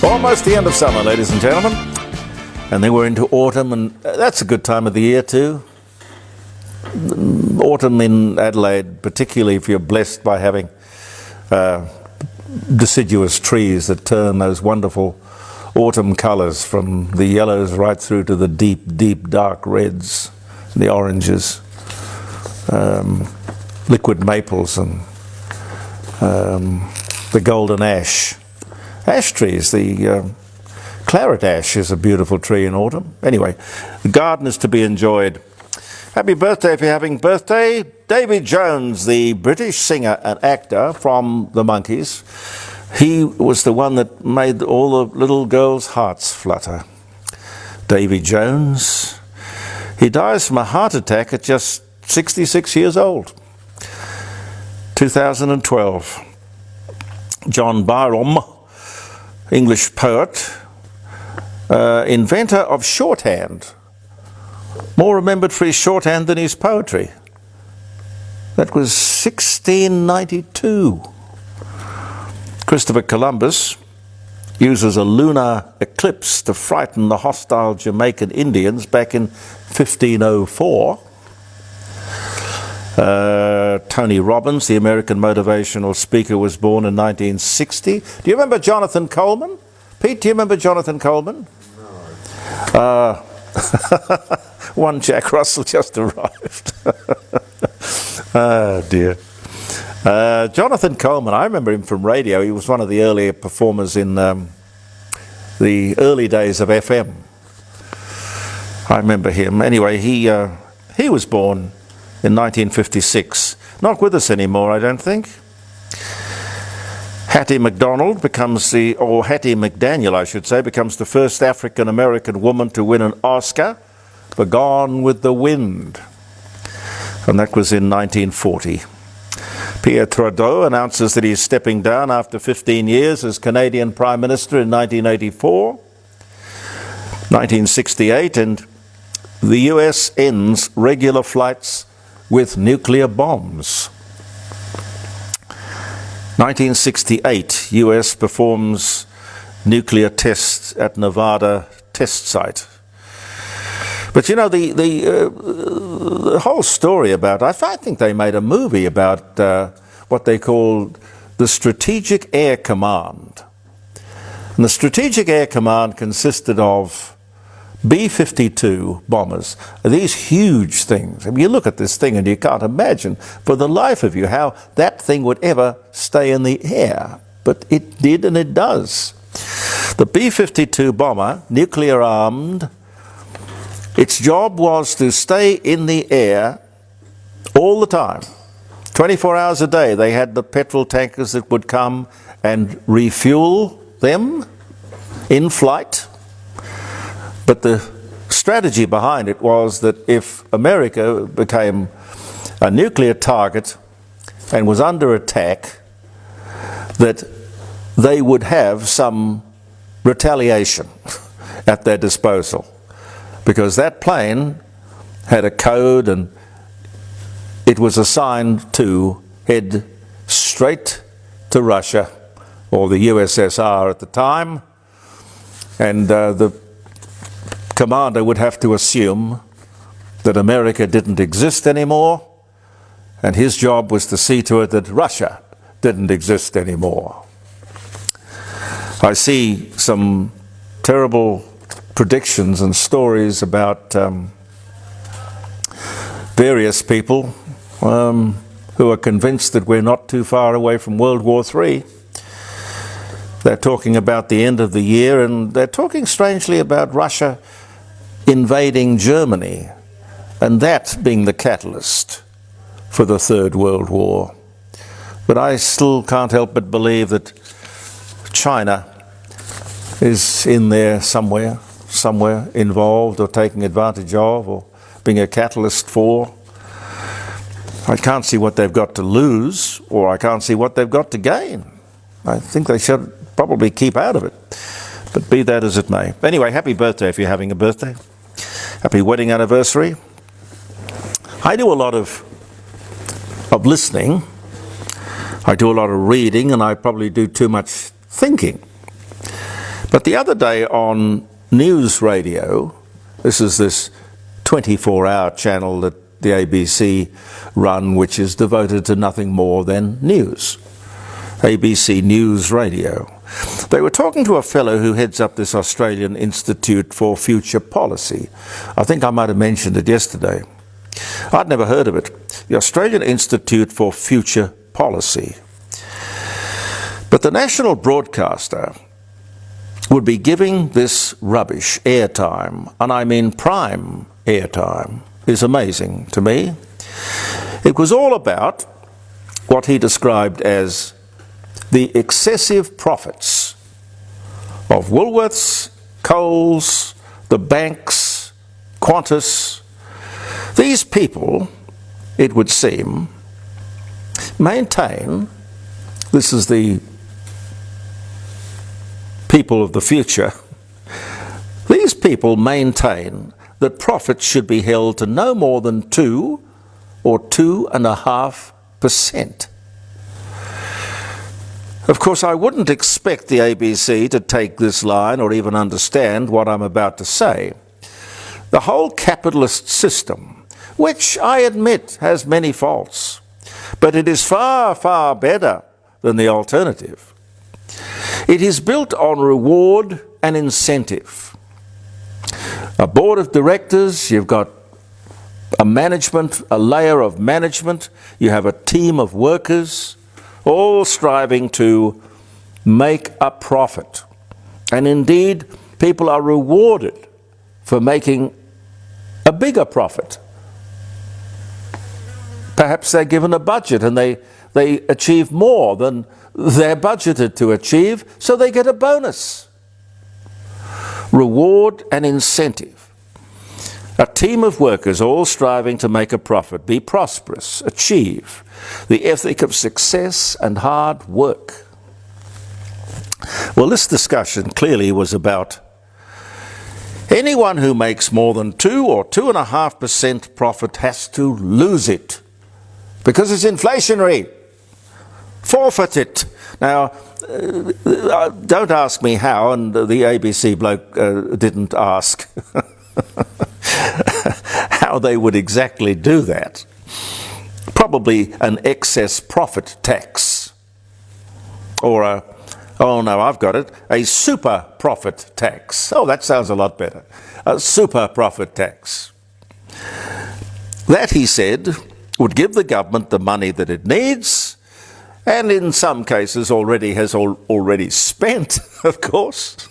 Almost the end of summer, ladies and gentlemen. And then we're into autumn, and that's a good time of the year too. Autumn in Adelaide, particularly if you're blessed by having deciduous trees that turn those wonderful autumn colours from the yellows right through to the deep, deep dark reds, the oranges, liquid maples and the golden ash. Ash trees, the claret ash is a beautiful tree in autumn. Anyway, the garden is to be enjoyed. Happy birthday if you're having birthday. Davy Jones, the British singer and actor from the Monkees. He was the one that made all the little girls' hearts flutter. Davy Jones. He dies from a heart attack at just 66 years old. 2012. John Byrom, English poet, inventor of shorthand, more remembered for his shorthand than his poetry. That was 1692. Christopher Columbus uses a lunar eclipse to frighten the hostile Jamaican Indians back in 1504. Tony Robbins, the American motivational speaker, was born in 1960. Do you remember Jonathan Coleman? Pete, do you remember Jonathan Coleman? No. One Jack Russell just arrived. Oh dear. Jonathan Coleman, I remember him from radio. He was one of the earlier performers in the early days of FM. I remember him. Anyway, he was born in 1956. Not with us anymore, I don't think. Hattie McDaniel becomes the first African-American woman to win an Oscar for Gone with the Wind. And that was in 1940. Pierre Trudeau announces that he's stepping down after 15 years as Canadian Prime Minister in 1984. 1968, and the US ends regular flights with nuclear bombs. 1968, US performs nuclear tests at Nevada test site. But you know, the whole story about, I think they made a movie about what they called the Strategic Air Command. And the Strategic Air Command consisted of B-52 bombers, these huge things. I mean, you look at this thing and you can't imagine for the life of you how that thing would ever stay in the air. But it did, and it does. The B-52 bomber, nuclear armed, its job was to stay in the air all the time. 24 hours a day. They had the petrol tankers that would come and refuel them in flight. But the strategy behind it was that if America became a nuclear target and was under attack, that they would have some retaliation at their disposal. Because that plane had a code and it was assigned to head straight to Russia, or the USSR at the time, and the commander would have to assume that America didn't exist anymore, and his job was to see to it that Russia didn't exist anymore. I see some terrible predictions and stories about various people who are convinced that we're not too far away from World War III. They're talking about the end of the year, and they're talking strangely about Russia invading Germany, and that being the catalyst for the Third World War. But I still can't help but believe that China is in there somewhere involved or taking advantage of or being a catalyst for. I can't see what they've got to lose, or I can't see what they've got to gain. I think they should probably keep out of it. But be that as it may. Anyway, happy birthday if you're having a birthday. Happy wedding anniversary. I do a lot of listening. I do a lot of reading, and I probably do too much thinking. But the other day on news radio, this is this 24-hour channel that the ABC run, which is devoted to nothing more than news. ABC News Radio. They were talking to a fellow who heads up this Australian Institute for Future Policy. I think I might have mentioned it yesterday. I'd never heard of it. The Australian Institute for Future Policy. But the national broadcaster would be giving this rubbish airtime, and I mean prime airtime. Is amazing to me. It was all about what he described as the excessive profits of Woolworths, Coles, the banks, Qantas. These people, it would seem, maintain, this is the people of the future, these people maintain that profits should be held to no more than 2 or 2.5%. Of course, I wouldn't expect the ABC to take this line or even understand what I'm about to say. The whole capitalist system, which I admit has many faults, but it is far, far better than the alternative. It is built on reward and incentive. A board of directors, you've got a management, a layer of management, you have a team of workers, all striving to make a profit. And indeed, people are rewarded for making a bigger profit. Perhaps they're given a budget and they achieve more than they're budgeted to achieve, so they get a bonus. Reward and incentive. A team of workers all striving to make a profit, be prosperous, achieve the ethic of success and hard work. Well, this discussion clearly was about anyone who makes more than 2 or 2.5% profit has to lose it because it's inflationary. Forfeit it. Now, don't ask me how, and the ABC bloke didn't ask how they would exactly do that. Probably an excess profit tax. Or oh no, I've got it, a super profit tax. Oh, that sounds a lot better. A super profit tax. That, he said, would give the government the money that it needs, and in some cases has already spent, of course.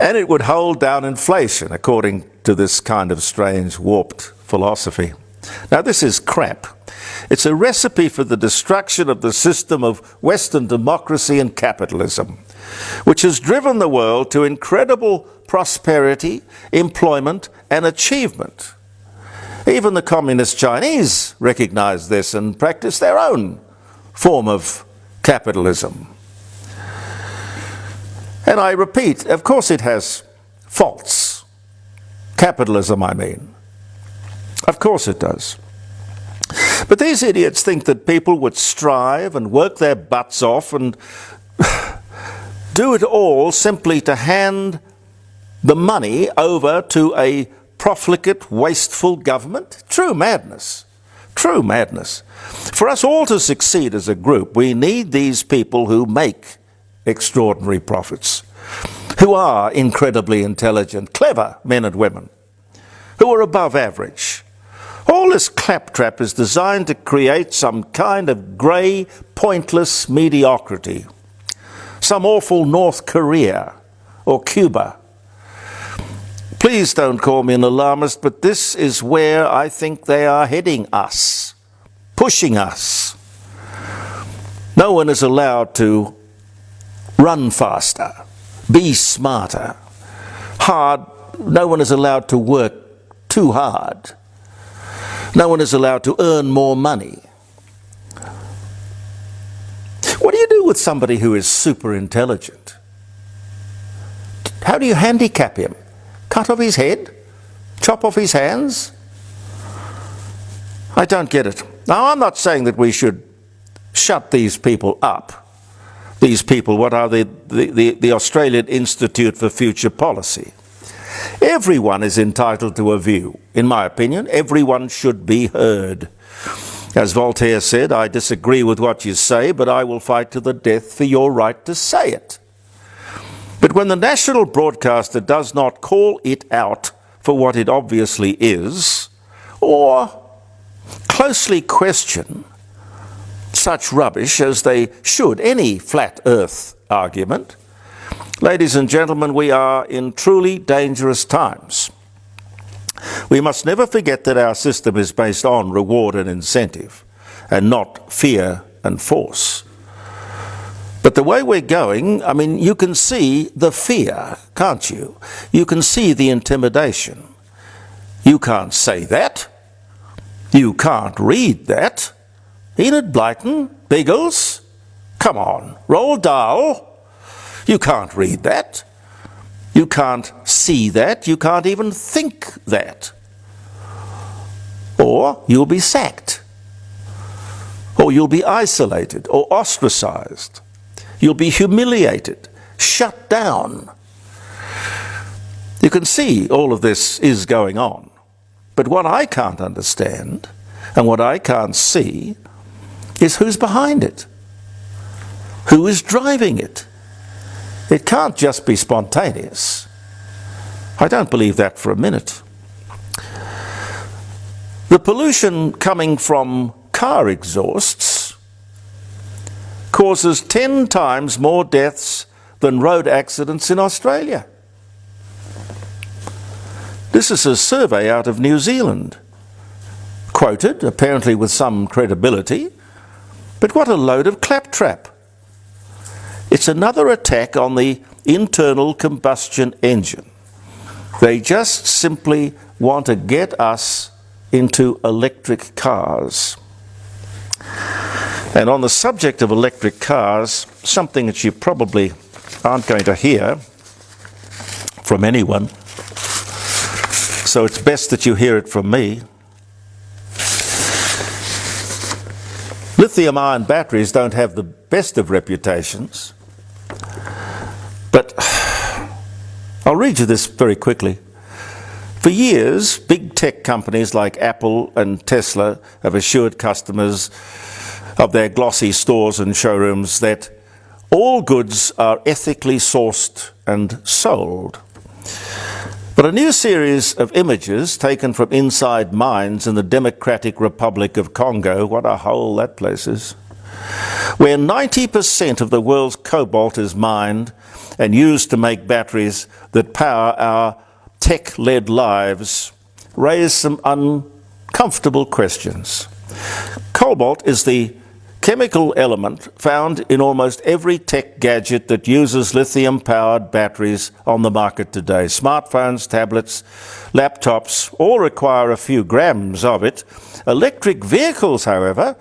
And it would hold down inflation, according to this kind of strange, warped philosophy. Now, this is crap. It's a recipe for the destruction of the system of Western democracy and capitalism, which has driven the world to incredible prosperity, employment, and achievement. Even the communist Chinese recognize this and practice their own form of capitalism. And I repeat, of course it has faults. Capitalism, I mean. Of course it does. But these idiots think that people would strive and work their butts off and do it all simply to hand the money over to a profligate, wasteful government. True madness. True madness. For us all to succeed as a group, we need these people who make extraordinary profits, who are incredibly intelligent, clever men and women, who are above average. All this claptrap is designed to create some kind of grey, pointless mediocrity, some awful North Korea or Cuba. Please don't call me an alarmist, but this is where I think they are heading us, pushing us. No one is allowed to run faster, be smarter, hard. No one is allowed to work too hard. No one is allowed to earn more money. What do you do with somebody who is super intelligent? How do you handicap him? Cut off his head? Chop off his hands? I don't get it. Now, I'm not saying that we should shut these people up. these people, what are the Australian Institute for Future Policy. Everyone is entitled to a view. In my opinion, everyone should be heard. As Voltaire said, I disagree with what you say, but I will fight to the death for your right to say it. But when the national broadcaster does not call it out for what it obviously is, or closely question such rubbish as they should any flat earth argument, ladies and gentlemen, we are in truly dangerous times. We must never forget that our system is based on reward and incentive, and not fear and force. But the way we're going, I mean, you can see the fear, can't you? You can see the intimidation. You can't say that. You can't read that. Enid Blyton, Biggles, come on, Roald Dahl. You can't read that. You can't see that. You can't even think that. Or you'll be sacked. Or you'll be isolated or ostracized. You'll be humiliated, shut down. You can see all of this is going on. But what I can't understand and what I can't see is who's behind it. Who is driving it? It can't just be spontaneous. I don't believe that for a minute. The pollution coming from car exhausts causes 10 times more deaths than road accidents in Australia. This is a survey out of New Zealand, quoted, apparently with some credibility, but what a load of claptrap. It's another attack on the internal combustion engine. They just simply want to get us into electric cars. And on the subject of electric cars, something that you probably aren't going to hear from anyone, so it's best that you hear it from me. Lithium-ion batteries don't have the best of reputations, but I'll read you this very quickly. For years, big tech companies like Apple and Tesla have assured customers of their glossy stores and showrooms that all goods are ethically sourced and sold. But a new series of images taken from inside mines in the Democratic Republic of Congo, what a hole that place is, where 90% of the world's cobalt is mined and used to make batteries that power our tech-led lives, raise some uncomfortable questions. Cobalt is the chemical element found in almost every tech gadget that uses lithium-powered batteries on the market today. Smartphones, tablets, laptops all require a few grams of it. Electric vehicles, however,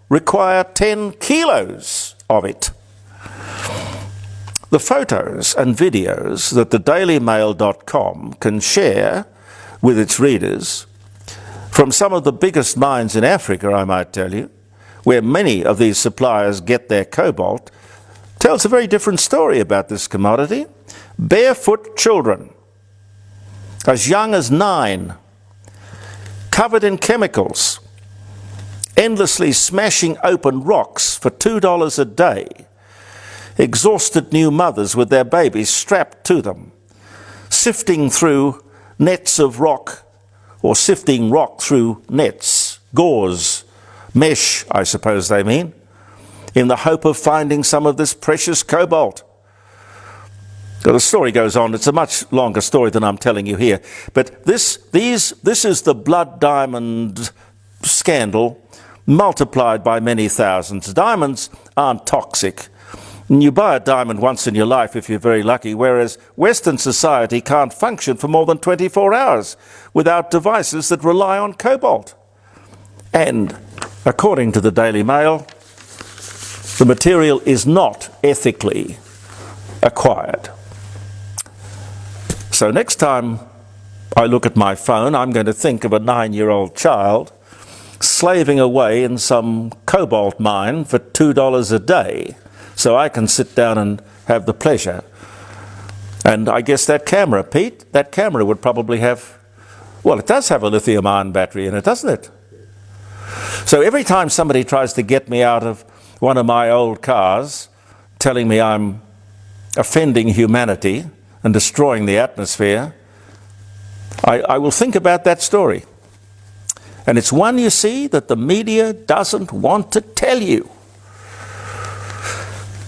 require 10 kilos of it. The photos and videos that the dailymail.com can share with its readers from some of the biggest mines in Africa, I might tell you, where many of these suppliers get their cobalt, tells a very different story about this commodity. Barefoot children, as young as 9, covered in chemicals, endlessly smashing open rocks for $2 a day, exhausted new mothers with their babies strapped to them, sifting through nets of rock, or sifting rock through nets, gauze, mesh, I suppose they mean, in the hope of finding some of this precious cobalt. Well, the story goes on. It's a much longer story than I'm telling you here. But this is the blood diamond scandal multiplied by many thousands. Diamonds aren't toxic. You buy a diamond once in your life if you're very lucky, whereas Western society can't function for more than 24 hours without devices that rely on cobalt. And according to the Daily Mail, the material is not ethically acquired. So next time I look at my phone, I'm going to think of a 9-year-old child slaving away in some cobalt mine for $2 a day, so I can sit down and have the pleasure. And I guess that camera, Pete, that camera would probably have, well, it does have a lithium-ion battery in it, doesn't it? So every time somebody tries to get me out of one of my old cars, telling me I'm offending humanity and destroying the atmosphere, I will think about that story. And it's one, you see, that the media doesn't want to tell you.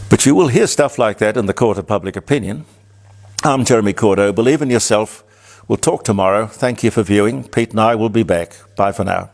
But you will hear stuff like that in the court of public opinion. I'm Jeremy Cordo. Believe in yourself. We'll talk tomorrow. Thank you for viewing. Pete and I will be back. Bye for now.